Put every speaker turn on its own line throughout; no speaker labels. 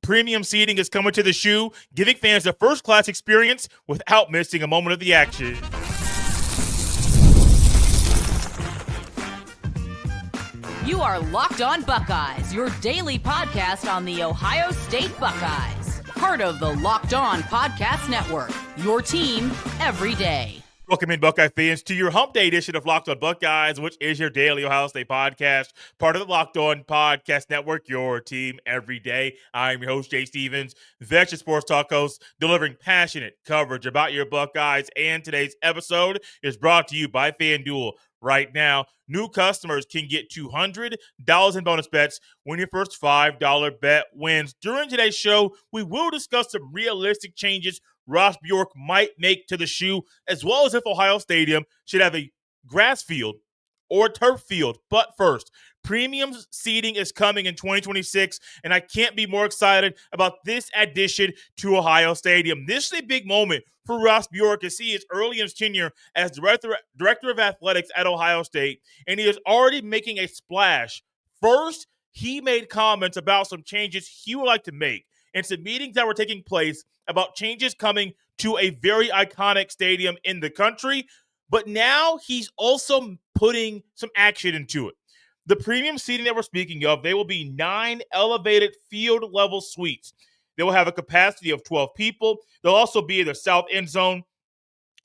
Premium seating is coming to the Shoe, giving fans a first-class experience without missing a moment of the action.
You are Locked On Buckeyes, your daily podcast on the Ohio State Buckeyes. Part of the Locked On Podcast Network, your team every day.
Welcome in, Buckeye fans, to your Hump Day edition of Locked On Buckeyes, which is your daily Ohio State podcast, part of the Locked On Podcast Network, your team every day. I'm your host, Jay Stevens, veteran sports talk host, delivering passionate coverage about your Buckeyes, and today's episode is brought to you by FanDuel. Right now, new customers can get $200 in bonus bets when your first $5 bet wins. During today's show, we will discuss some realistic changes Ross Bjork might make to the Shoe, as well as if Ohio Stadium should have a grass field or a turf field. But first, premium seating is coming in 2026, and I can't be more excited about this addition to Ohio Stadium. This is a big moment for Ross Bjork as he is early in his tenure as director of athletics at Ohio State, and he is already making a splash. First, he made comments about some changes he would like to make and some meetings that were taking place about changes coming to a very iconic stadium in the country. But now he's also putting some action into it. The premium seating that we're speaking of, they will be 9 elevated field-level suites. They will have a capacity of 12 people. They'll also be in the south end zone.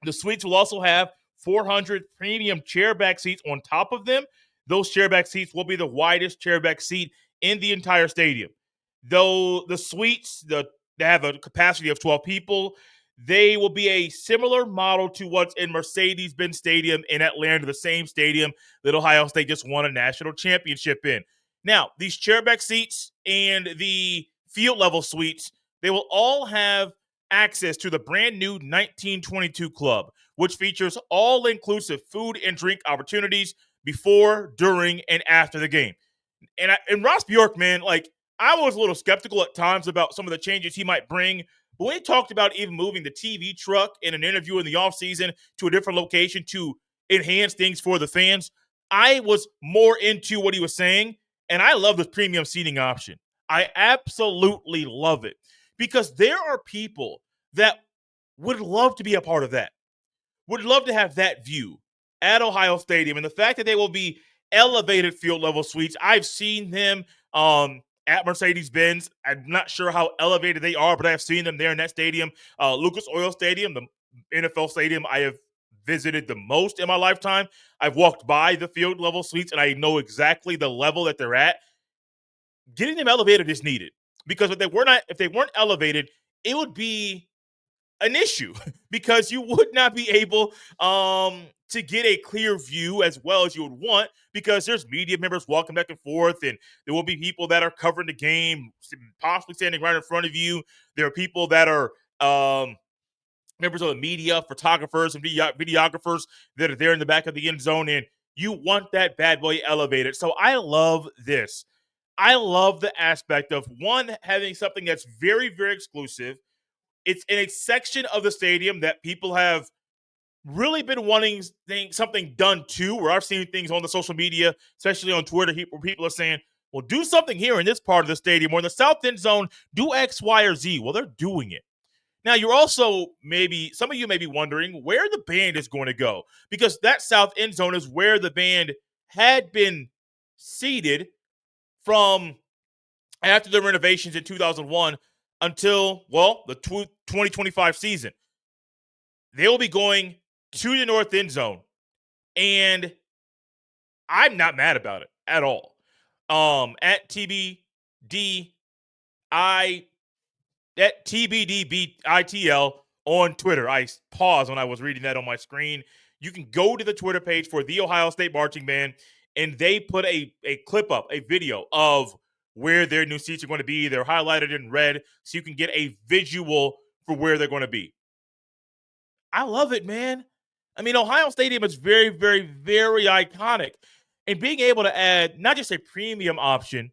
The suites will also have 400 premium chairback seats on top of them. Those chairback seats will be the widest chairback seat in the entire stadium. Though the suites, they have a capacity of 12 people, they will be a similar model to what's in Mercedes-Benz Stadium in Atlanta, the same stadium that Ohio State just won a national championship in. Now, these chairback seats and the field-level suites, they will all have access to the brand new 1922 Club, which features all-inclusive food and drink opportunities before, during, and after the game. And Ross Bjork, man, I was a little skeptical at times about some of the changes he might bring, but when he talked about even moving the TV truck in an interview in the offseason to a different location to enhance things for the fans, I was more into what he was saying, and I love this premium seating option. I absolutely love it because there are people that would love to be a part of that, would love to have that view at Ohio Stadium, and the fact that they will be elevated field-level suites, I've seen them at Mercedes-Benz. I'm not sure how elevated they are, but I have seen them there in that stadium. Lucas Oil Stadium, the NFL stadium I have visited the most in my lifetime. I've walked by the field level suites, and I know exactly the level that they're at. Getting them elevated is needed because if they weren't elevated, it would be an issue because you would not be able to get a clear view as well as you would want because there's media members walking back and forth, and there will be people that are covering the game, possibly standing right in front of you. There are people that are members of the media, photographers and videographers that are there in the back of the end zone, and you want that bad boy elevated. So I love this. I love the aspect of, one, having something that's very, very exclusive. It's in a section of the stadium that people have really been wanting something done to, where I've seen things on the social media, especially on Twitter, where people are saying, well, do something here in this part of the stadium, or in the south end zone, do X, Y, or Z. Well, they're doing it. Now, you're also some of you may be wondering where the band is going to go, because that south end zone is where the band had been seated from after the renovations in 2001 until, the 2025 season. They will be going to the north end zone, and I'm not mad about it at all. At TBDBITL on Twitter. I paused when I was reading that on my screen. You can go to the Twitter page for the Ohio State Marching Band, and they put a clip up, a video of where their new seats are going to be. They're highlighted in red, so you can get a visual for where they're going to be. I love it, man. I mean, Ohio Stadium is very, very, very iconic. And being able to add not just a premium option,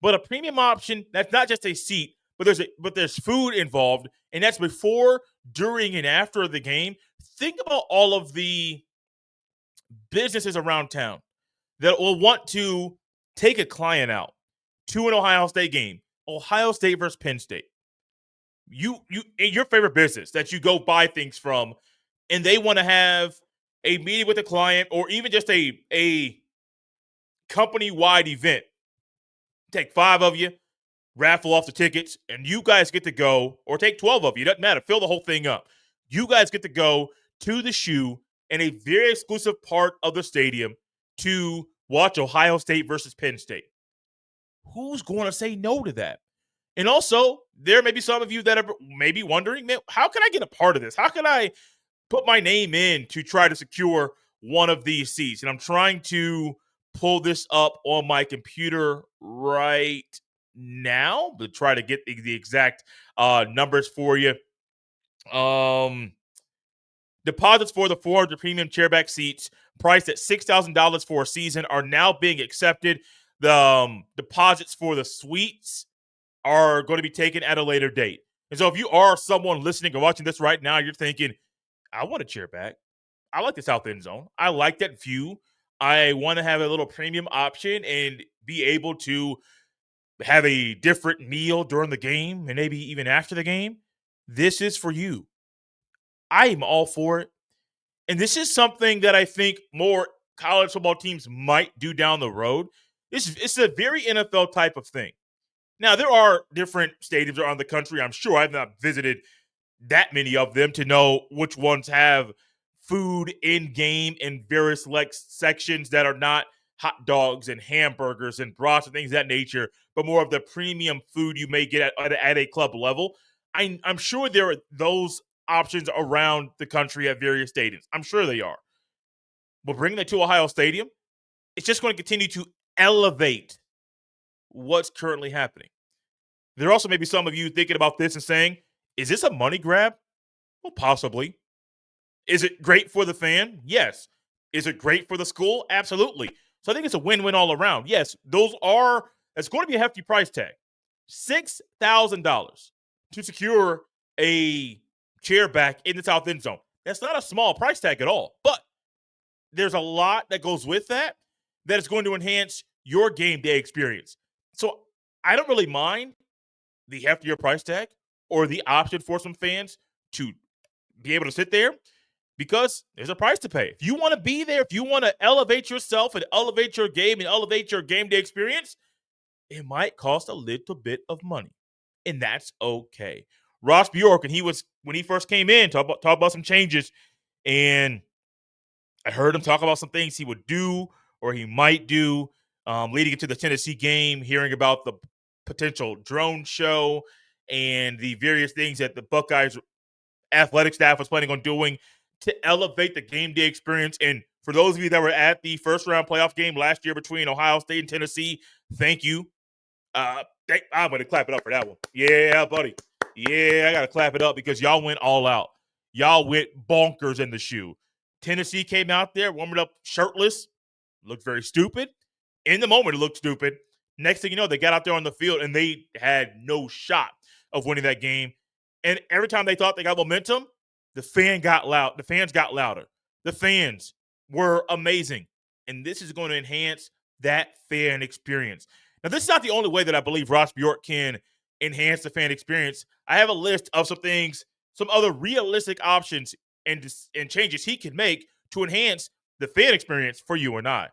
but a premium option that's not just a seat, but there's food involved, and that's before, during, and after the game. Think about all of the businesses around town that will want to take a client out to an Ohio State game Ohio State versus Penn State. You in your favorite business that you go buy things from, and they want to have a meeting with a client or even just a company wide event. Take 5 of you, raffle off the tickets, and you guys get to go, or take 12 of you, doesn't matter, fill the whole thing up. You guys get to go to the shoe in a very exclusive part of the stadium to watch Ohio State versus Penn State. Who's going to say no to that? And also, there may be some of you that are maybe wondering, man, how can I get a part of this? How can I put my name in to try to secure one of these seats? And I'm trying to pull this up on my computer right now to try to get the exact numbers for you. Deposits for the 400 premium chairback seats priced at $6,000 for a season are now being accepted. The deposits for the suites are going to be taken at a later date. And so if you are someone listening or watching this right now, you're thinking, I want a chair back. I like the south end zone. I like that view. I want to have a little premium option and be able to have a different meal during the game and maybe even after the game. This is for you. I am all for it. And this is something that I think more college football teams might do down the road. It's a very NFL type of thing. Now, there are different stadiums around the country. I'm sure I've not visited that many of them to know which ones have food in game in various sections that are not hot dogs and hamburgers and brats and things of that nature, but more of the premium food you may get at a club level. I'm sure there are those options around the country at various stadiums. I'm sure they are. But bringing it to Ohio Stadium, it's just going to continue to elevate what's currently happening. There also may be some of you thinking about this and saying, is this a money grab? Well, possibly. Is it great for the fan? Yes. Is it great for the school? Absolutely. So I think it's a win-win all around. Yes, it's going to be a hefty price tag. $6,000 to secure a chair back in the south end zone. That's not a small price tag at all. But there's a lot that goes with that is going to enhance your game day experience. So I don't really mind the heftier price tag or the option for some fans to be able to sit there because there's a price to pay. If you want to be there, if you want to elevate yourself and elevate your game and elevate your game day experience, it might cost a little bit of money. And that's okay. Ross Bjork, and when he first came in, talk about some changes, and I heard him talk about some things he would do or he might do leading into the Tennessee game, hearing about the potential drone show and the various things that the Buckeyes athletic staff was planning on doing to elevate the game day experience. And for those of you that were at the first round playoff game last year between Ohio State and Tennessee, thank you. I'm going to clap it up for that one. Yeah, buddy. Yeah, I got to clap it up because y'all went all out. Y'all went bonkers in the shoe. Tennessee came out there, warming up shirtless, looked very stupid. In the moment, it looked stupid. Next thing you know, they got out there on the field and they had no shot of winning that game. And every time they thought they got momentum, the fans got louder. The fans were amazing. And this is going to enhance that fan experience. Now, this is not the only way that I believe Ross Bjork can enhance the fan experience. I have a list of some other realistic options and changes he can make to enhance the fan experience for you and I.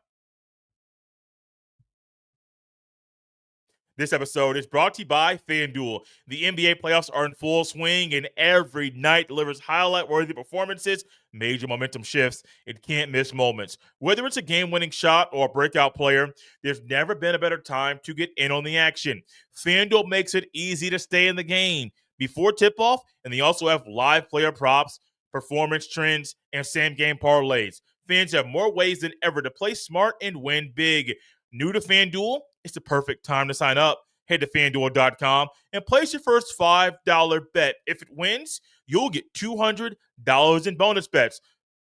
This episode is brought to you by FanDuel. The NBA playoffs are in full swing, and every night delivers highlight-worthy performances, major momentum shifts, and can't-miss moments. Whether it's a game-winning shot or a breakout player, there's never been a better time to get in on the action. FanDuel makes it easy to stay in the game before tip-off, and they also have live player props, performance trends, and same-game parlays. Fans have more ways than ever to play smart and win big. New to FanDuel? It's the perfect time to sign up. Head to FanDuel.com and place your first $5 bet. If it wins, you'll get $200 in bonus bets.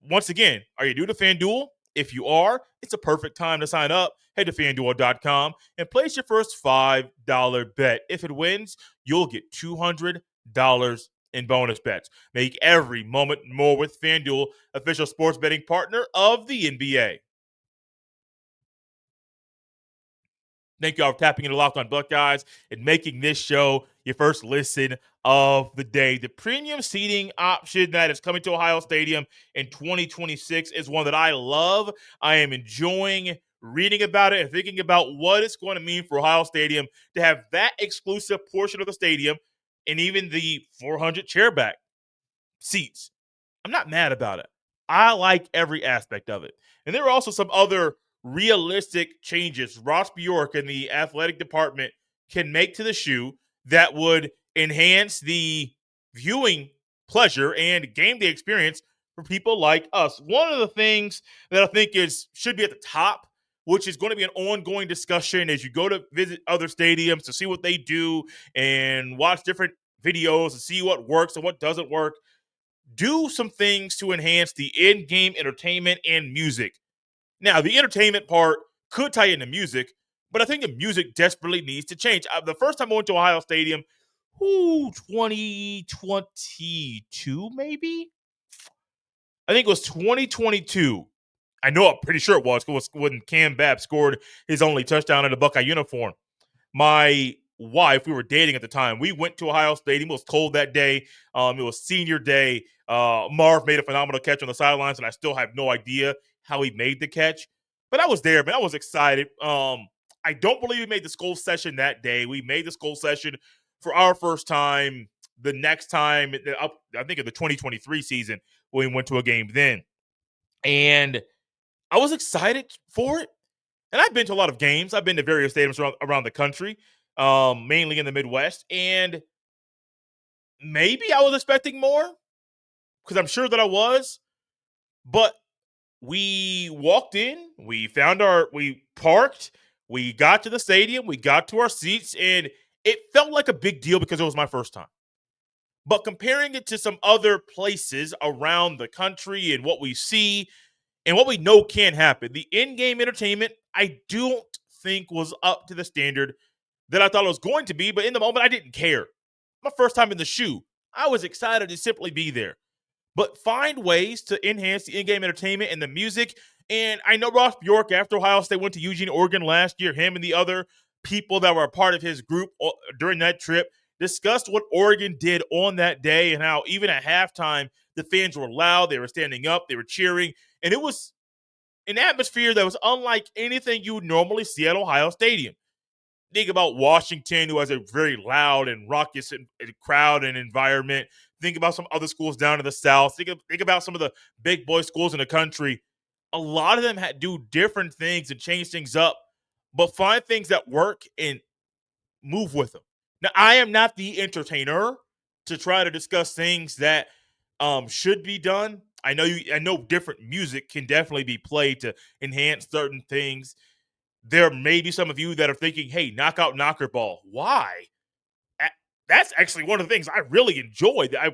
Once again, are you new to FanDuel? If you are, it's a perfect time to sign up. Head to FanDuel.com and place your first $5 bet. If it wins, you'll get $200 in bonus bets. Make every moment more with FanDuel, official sports betting partner of the NBA. Thank you all for tapping into Locked On Buckeyes and making this show your first listen of the day. The premium seating option that is coming to Ohio Stadium in 2026 is one that I love. I am enjoying reading about it and thinking about what it's going to mean for Ohio Stadium to have that exclusive portion of the stadium and even the 400 chairback seats. I'm not mad about it. I like every aspect of it. And there are also some other realistic changes Ross Bjork and the athletic department can make to the shoe that would enhance the viewing pleasure and game day experience for people like us. One of the things that I think should be at the top, which is going to be an ongoing discussion as you go to visit other stadiums to see what they do and watch different videos and see what works and what doesn't work. Do some things to enhance the in-game entertainment and music. Now, the entertainment part could tie into music, but I think the music desperately needs to change. The first time I went to Ohio Stadium, 2022 maybe? I think it was 2022. I know I'm pretty sure it was when Cam Babb scored his only touchdown in a Buckeye uniform. My wife, we were dating at the time. We went to Ohio Stadium. It was cold that day. It was senior day. Marv made a phenomenal catch on the sidelines, and I still have no idea how he made the catch. But I was there, man. I was excited. I don't believe we made the school session that day. We made the school session for our first time. The next time, I think of the 2023 season, when we went to a game then. And I was excited for it. And I've been to a lot of games. I've been to various stadiums around the country, mainly in the Midwest. And maybe I was expecting more, because I'm sure that I was. But we walked in, we parked, we got to the stadium, we got to our seats, and it felt like a big deal because it was my first time. But comparing it to some other places around the country and what we see and what we know can happen, the in-game entertainment, I don't think was up to the standard that I thought it was going to be. But in the moment, I didn't care. My first time in the shoe, I was excited to simply be there. But find ways to enhance the in-game entertainment and the music. And I know Ross Bjork, after Ohio State went to Eugene, Oregon last year, him and the other people that were a part of his group during that trip discussed what Oregon did on that day and how even at halftime, the fans were loud, they were standing up, they were cheering, and it was an atmosphere that was unlike anything you would normally see at Ohio Stadium. Think about Washington, who has a very loud and raucous crowd and environment. Think about some other schools down in the South. Think about some of the big boy schools in the country. A lot of them do different things and change things up, but find things that work and move with them. Now, I am not the entertainer to try to discuss things that should be done. I know different music can definitely be played to enhance certain things. There may be some of you that are thinking, hey, knock out knocker ball. Why? That's actually one of the things I really enjoy. I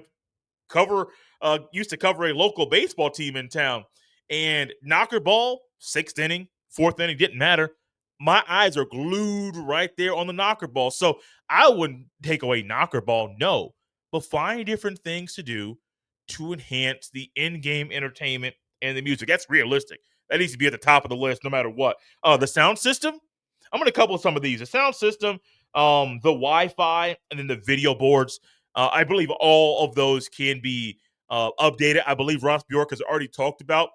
used to cover a local baseball team in town, and knocker ball, 6th inning, 4th inning, didn't matter. My eyes are glued right there on the knocker ball. So I wouldn't take away knocker ball, no, but find different things to do to enhance the in-game entertainment and the music. That's realistic. That needs to be at the top of the list no matter what. The sound system, I'm going to couple some of these. The sound system, the Wi-Fi, and then the video boards. I believe all of those can be updated. I believe Ross Bjork has already talked about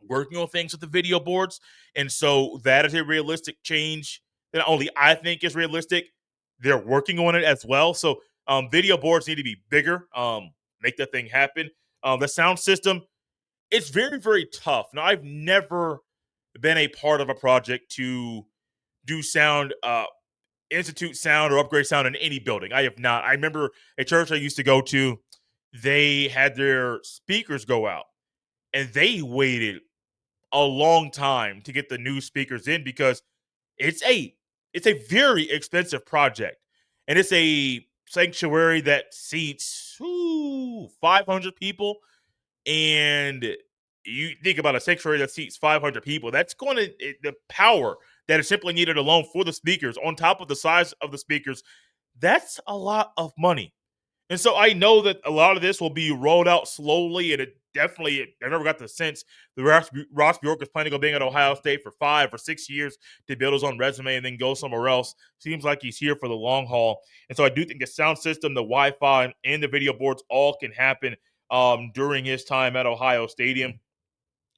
working on things with the video boards. And so that is a realistic change that not only I think is realistic, they're working on it as well. So video boards need to be bigger, make that thing happen. The sound system, it's very, very tough. Now, I've never been a part of a project to do sound, institute sound or upgrade sound in any building. I have not. I remember a church I used to go to, they had their speakers go out, and they waited a long time to get the new speakers in because it's a very expensive project, and it's a sanctuary that seats 500 people. And you think about a sanctuary that seats 500 people, that's going to the power that is simply needed alone for the speakers on top of the size of the speakers. That's a lot of money. And so I know that a lot of this will be rolled out slowly, and it I never got the sense that Ross Bjork is planning on being at Ohio State for 5 or 6 years to build his own resume and then go somewhere else. Seems like he's here for the long haul. And so I do think the sound system, the Wi-Fi, and the video boards all can happen during his time at Ohio Stadium.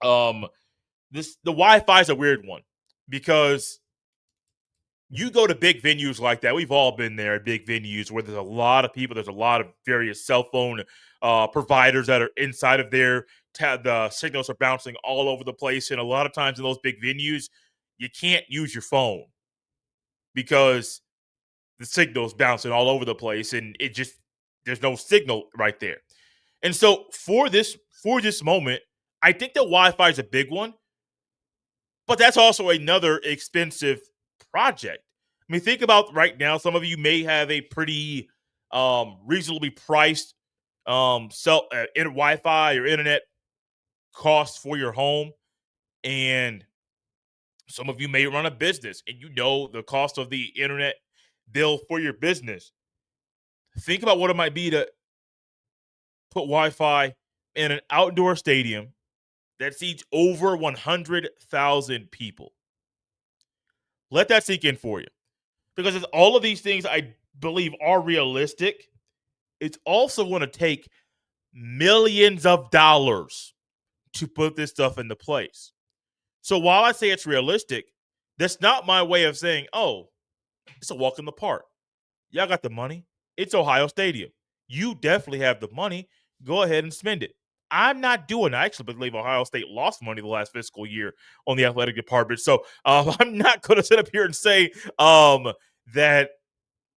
The Wi-Fi is a weird one because you go to big venues like that. We've all been there at big venues where there's a lot of people. There's a lot of various cell phone providers that are inside of there. The signals are bouncing all over the place. And a lot of times in those big venues, you can't use your phone because the signal's bouncing all over the place. And there's no signal right there. And so for this moment, I think the Wi-Fi is a big one. But that's also another expensive project. I mean, think about right now, some of you may have a pretty reasonably priced Wi-Fi or internet cost for your home. And some of you may run a business and you know the cost of the internet bill for your business. Think about what it might be to put Wi-Fi in an outdoor stadium that seats over 100,000 people. Let that sink in for you. Because if all of these things I believe are realistic, it's also going to take millions of dollars to put this stuff into place. So while I say it's realistic, that's not my way of saying, oh, it's a walk in the park. Y'all got the money. It's Ohio Stadium. You definitely have the money. Go ahead and spend it. I'm not doing it. I actually believe Ohio State lost money the last fiscal year on the athletic department. So I'm not going to sit up here and say that,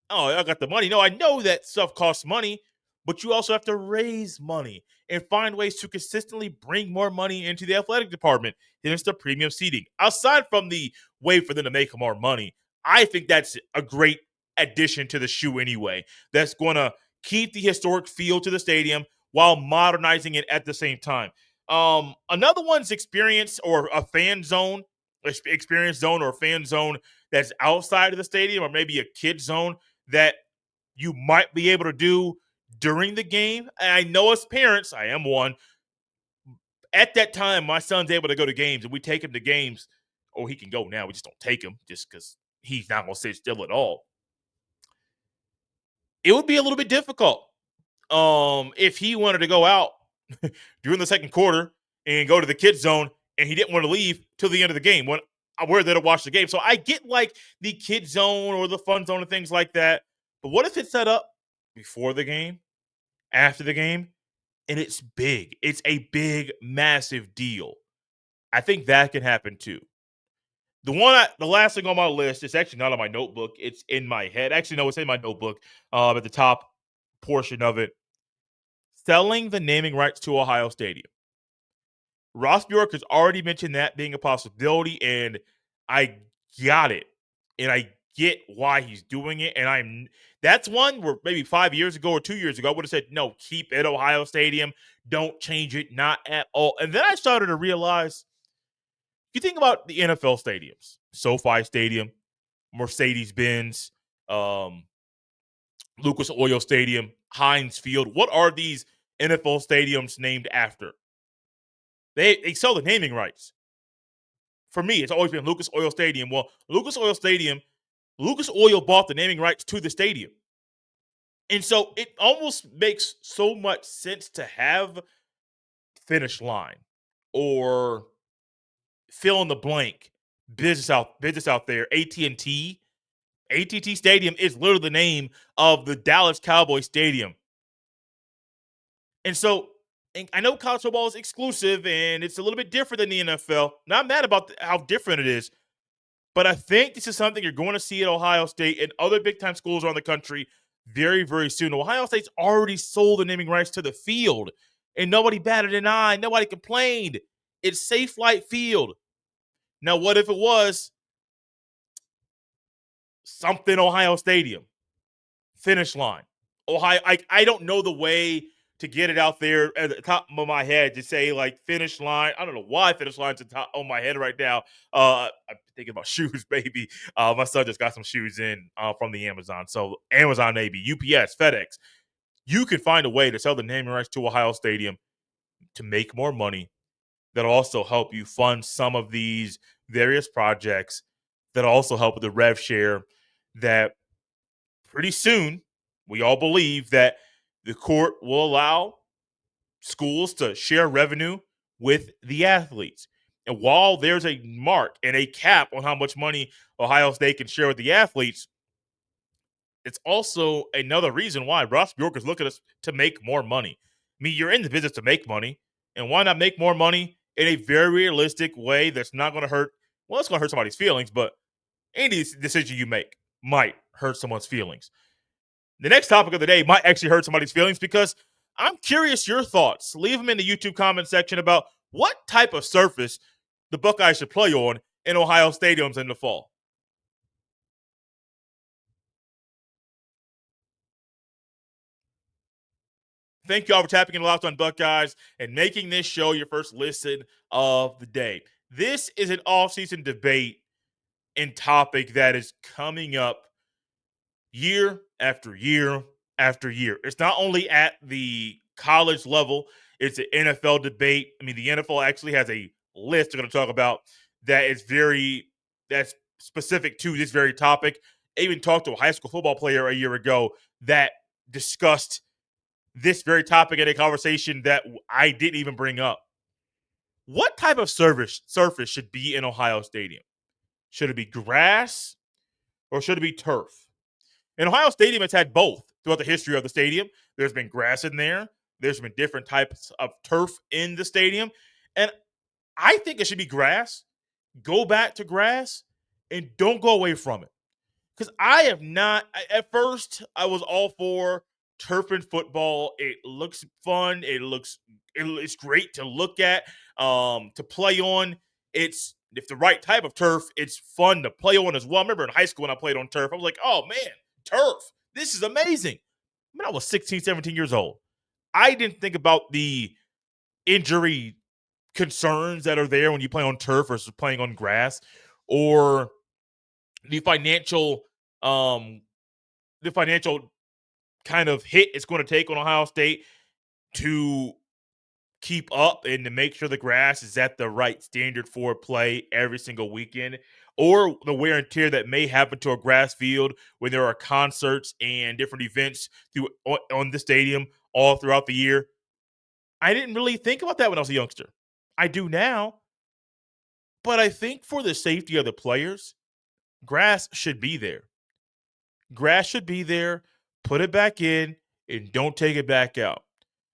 oh, I got the money. No, I know that stuff costs money, but you also have to raise money and find ways to consistently bring more money into the athletic department. Then it's the premium seating. Aside from the way for them to make more money, I think that's a great addition to the shoe anyway. That's going to keep the historic feel to the stadium while modernizing it at the same time. Another one's experience or a fan zone, experience zone or a fan zone that's outside of the stadium, or maybe a kid zone that you might be able to do during the game. And I know as parents, I am one. At that time, my son's able to go to games, and we take him to games. Or he can go now. We just don't take him just because he's not going to sit still at all. It would be a little bit difficult if he wanted to go out during the second quarter and go to the kids zone and he didn't want to leave till the end of the game when we're there to watch the game. So I get like the kid zone or the fun zone and things like that. But what if it's set up before the game, after the game, and it's big? It's a big, massive deal. I think that can happen too. The last thing on my list is actually not on my notebook. It's in my head. Actually, no, it's in my notebook at the top portion of it. Selling the naming rights to Ohio Stadium. Ross Bjork has already mentioned that being a possibility, and I got it. And I get why he's doing it. And that's one where maybe 5 years ago or 2 years ago, I would have said, no, keep it Ohio Stadium. Don't change it, not at all. And then I started to realize, you think about the NFL stadiums, SoFi Stadium, Mercedes-Benz, Lucas Oil Stadium, Heinz Field. What are these NFL stadiums named after? They sell the naming rights. For me, it's always been Lucas Oil Stadium. Well, Lucas Oil bought the naming rights to the stadium. And so it almost makes so much sense to have Finish Line or fill in the blank business out there. AT&T Stadium is literally the name of the Dallas Cowboys Stadium. And so I know college football is exclusive and it's a little bit different than the NFL. Not mad about how different it is, but I think this is something you're going to see at Ohio State and other big-time schools around the country very, very soon. Ohio State's already sold the naming rights to the field, and nobody batted an eye. Nobody complained. It's Safe Flight Field. Now, what if it was something Ohio Stadium? Finish Line. Ohio. I don't know the way to get it out there at the top of my head to say, like, Finish Line. I don't know why Finish Line's on my head right now. I'm thinking about shoes, baby. My son just got some shoes in from the Amazon. So Amazon, maybe, UPS, FedEx. You can find a way to sell the naming rights to Ohio Stadium to make more money that'll also help you fund some of these various projects that also help with the rev share that pretty soon we all believe that the court will allow schools to share revenue with the athletes. And while there's a mark and a cap on how much money Ohio State can share with the athletes, it's also another reason why Ross Bjork is looking to make more money. I mean, you're in the business to make money, and why not make more money in a very realistic way that's not going to hurt? Well, it's going to hurt somebody's feelings, but any decision you make might hurt someone's feelings. The next topic of the day might actually hurt somebody's feelings because I'm curious your thoughts. Leave them in the YouTube comment section about what type of surface the Buckeyes should play on in Ohio stadiums in the fall. Thank you all for tapping in Locked on Buckeyes and making this show your first listen of the day. This is an off-season debate and topic that is coming up year after year after year. It's not only at the college level, it's an NFL debate. I mean, the NFL actually has a list we're going to talk about that is that's specific to this very topic. I even talked to a high school football player a year ago that discussed this very topic in a conversation that I didn't even bring up. What type of surface should be in Ohio Stadium? Should it be grass or should it be turf? In Ohio Stadium, it's had both throughout the history of the stadium. There's been grass in there. There's been different types of turf in the stadium. And I think it should be grass. Go back to grass and don't go away from it. Because I have not, at first, I was all for turf and football. It looks fun. It's great to look at, to play on. If the right type of turf, it's fun to play on as well. I remember in high school when I played on turf, I was like, oh man, turf. This is amazing. I mean, I was 16, 17 years old. I didn't think about the injury concerns that are there when you play on turf versus playing on grass, or the financial the financial kind of hit it's going to take on Ohio State to keep up and to make sure the grass is at the right standard for play every single weekend, or the wear and tear that may happen to a grass field when there are concerts and different events on the stadium all throughout the year. I didn't really think about that when I was a youngster. I do now, but I think for the safety of the players, grass should be there. Grass should be there. Put it back in and don't take it back out.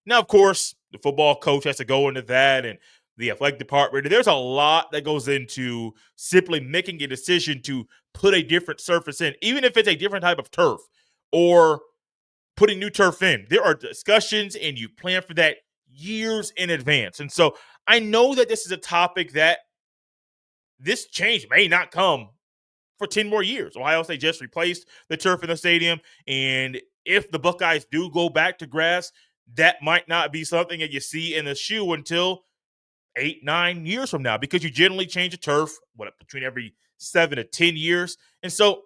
Now, of course, the football coach has to go into that, and the athletic department. There's a lot that goes into simply making a decision to put a different surface in, even if it's a different type of turf or putting new turf in. There are discussions, and you plan for that years in advance. And so I know that this is a topic that this change may not come for 10 more years. Ohio State just replaced the turf in the stadium, and if the Buckeyes do go back to grass, that might not be something that you see in the shoe until 8-9 years from now, because you generally change a turf between every 7 to 10 years. And so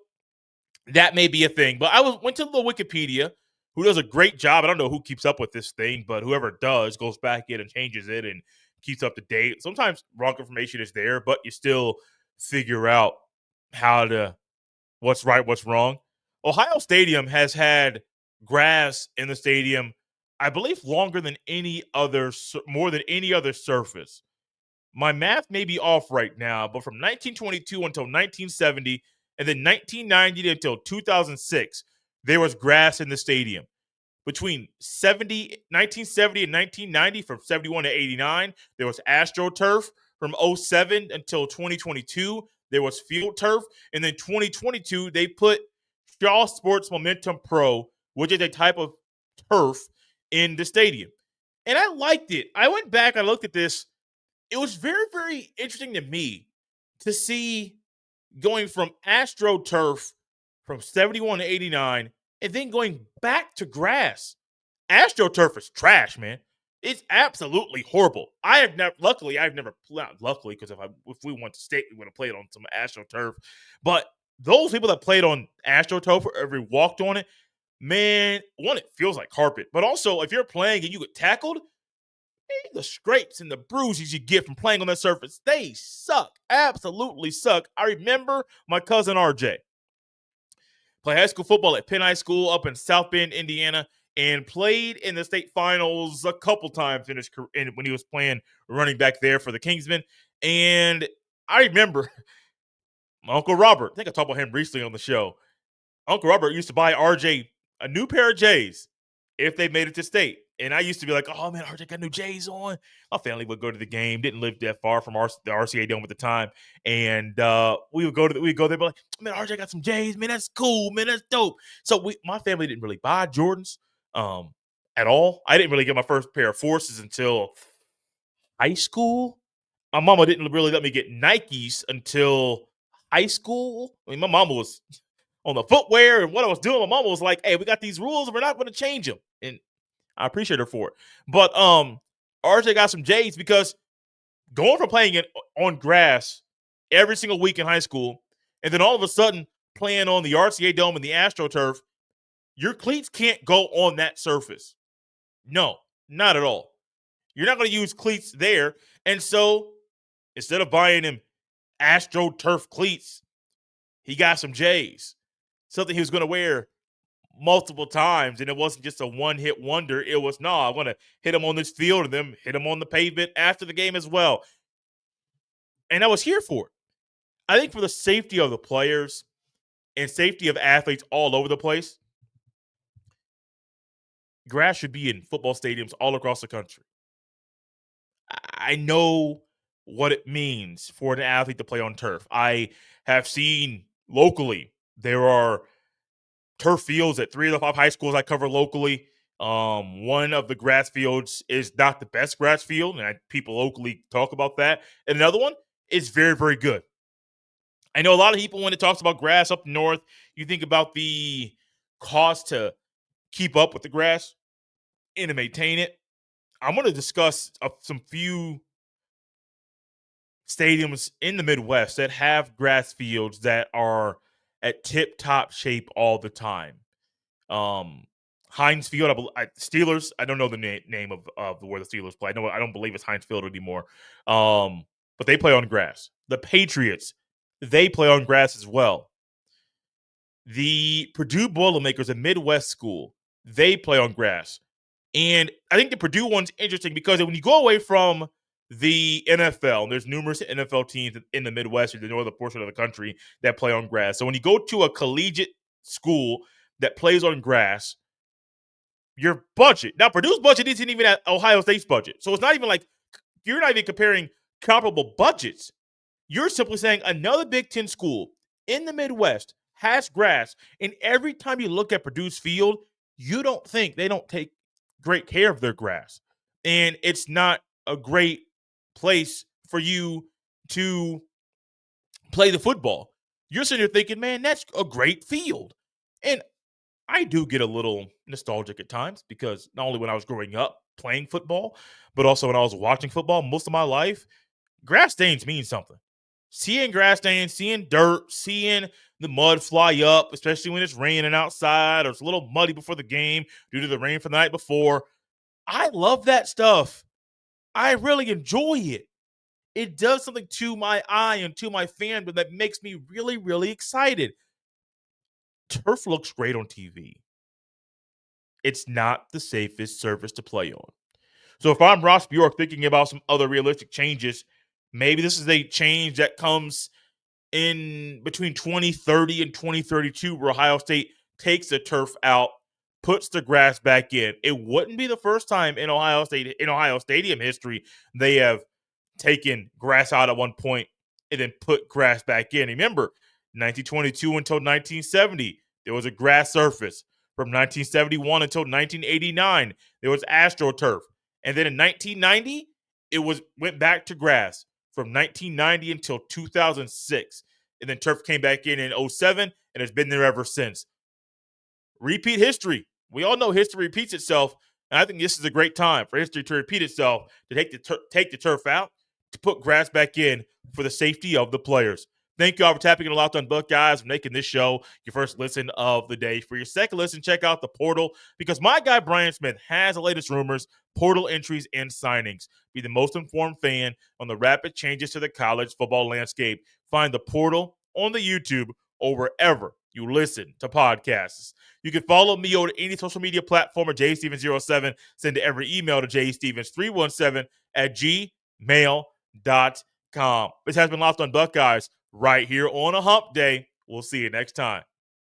that may be a thing. But I went to the Wikipedia, who does a great job. I don't know who keeps up with this thing, but whoever does goes back in and changes it and keeps up to date. Sometimes wrong information is there, but you still figure out what's right, what's wrong. Ohio Stadium has had grass in the stadium, I believe, more than any other surface. My math may be off right now, but from 1922 until 1970, and then 1990 until 2006, there was grass in the stadium. Between 1970 and 1990, from 71 to 89, there was AstroTurf. From 07 until 2022, there was field turf. And then 2022, they put Shaw Sports Momentum Pro, which is a type of turf, in the stadium. And I liked it. I went back, I looked at this. It was very, very interesting to me to see going from AstroTurf from 71 to 89 and then going back to grass. AstroTurf is trash, man. It's absolutely horrible. I've never, not luckily, because if we went to state, we would have played on some AstroTurf. But those people that played on AstroTurf or ever walked on it, man, one, it feels like carpet. But also, if you're playing and you get tackled, The scrapes and the bruises you get from playing on that surface, they suck. Absolutely suck. I remember my cousin RJ play high school football at Penn High School up in South Bend, Indiana, and played in the state finals a couple times when he was playing running back there for the Kingsmen. And I remember my Uncle Robert, I think I talked about him recently on the show. Uncle Robert used to buy RJ a new pair of J's if they made it to state. And I used to be like, oh man, RJ got new J's on. My family would go to the game, didn't live that far from the RCA Dome at the time. And we'd go there, but like, man, RJ got some J's, man, that's cool, man, that's dope. So my family didn't really buy Jordans at all. I didn't really get my first pair of Forces until high school. My mama didn't really let me get Nikes until high school. I mean, my mama was on the footwear and what I was doing. My mama was like, hey, we got these rules and we're not going to change them. And I appreciate her for it. But RJ got some J's because going from playing it on grass every single week in high school and then all of a sudden playing on the RCA Dome and the AstroTurf, your cleats can't go on that surface. No, not at all. You're not going to use cleats there. And so instead of buying him AstroTurf cleats, he got some J's. Something he was going to wear multiple times, and it wasn't just a one-hit wonder. It was, no, I want to hit him on this field and then hit him on the pavement after the game as well. And I was here for it. I think for the safety of the players and safety of athletes all over the place, grass should be in football stadiums all across the country. I know what it means for an athlete to play on turf. I have seen locally there are turf fields at 3 of the 5 high schools I cover locally. One of the grass fields is not the best grass field, and people locally talk about that. And another one is very, very good. I know a lot of people, when it talks about grass up north, you think about the cost to keep up with the grass and to maintain it. I'm going to discuss some few stadiums in the Midwest that have grass fields that are at tip-top shape all the time. Heinz Field, Steelers. I don't know the name of where the Steelers play. I don't believe it's Heinz Field anymore. But they play on grass. The Patriots, they play on grass as well. The Purdue Boilermakers, a Midwest school, they play on grass. And I think the Purdue one's interesting because when you go away from the NFL, and there's numerous NFL teams in the Midwest or the northern portion of the country that play on grass. So when you go to a collegiate school that plays on grass, your budget. Now, Purdue's budget isn't even at Ohio State's budget. So it's not even like you're not even comparing comparable budgets. You're simply saying another Big Ten school in the Midwest has grass, and every time you look at Purdue's field, you don't think they don't take great care of their grass. And it's not a great place for you to play the football. You're sitting here thinking, man, that's a great field. And I do get a little nostalgic at times because not only when I was growing up playing football, but also when I was watching football most of my life, grass stains mean something. Seeing grass stains, seeing dirt, seeing the mud fly up, especially when it's raining outside or it's a little muddy before the game due to the rain from the night before. I love that stuff. I really enjoy it. It does something to my eye and to my fandom that makes me really, really excited. Turf looks great on TV. It's not the safest surface to play on. So if I'm Ross Bjork thinking about some other realistic changes, maybe this is a change that comes in between 2030 and 2032 where Ohio State takes the turf out, puts the grass back in. It wouldn't be the first time in Ohio Stadium history they have taken grass out at one point and then put grass back in. Remember, 1922 until 1970, there was a grass surface. From 1971 until 1989, there was AstroTurf. And then in 1990, it went back to grass from 1990 until 2006. And then turf came back in 07, and it's been there ever since. Repeat history. We all know history repeats itself, and I think this is a great time for history to repeat itself, to take the turf out, to put grass back in for the safety of the players. Thank you all for tapping in Locked On Buckeyes and making this show your first listen of the day. For your second listen, check out the portal because my guy Brian Smith has the latest rumors, portal entries, and signings. Be the most informed fan on the rapid changes to the college football landscape. Find the portal on the YouTube or wherever you listen to podcasts. You can follow me on any social media platform at jstevens07. Send every email to jstevens317 at gmail.com. This has been Locked On Buckeyes right here on a hump day. We'll see you next time.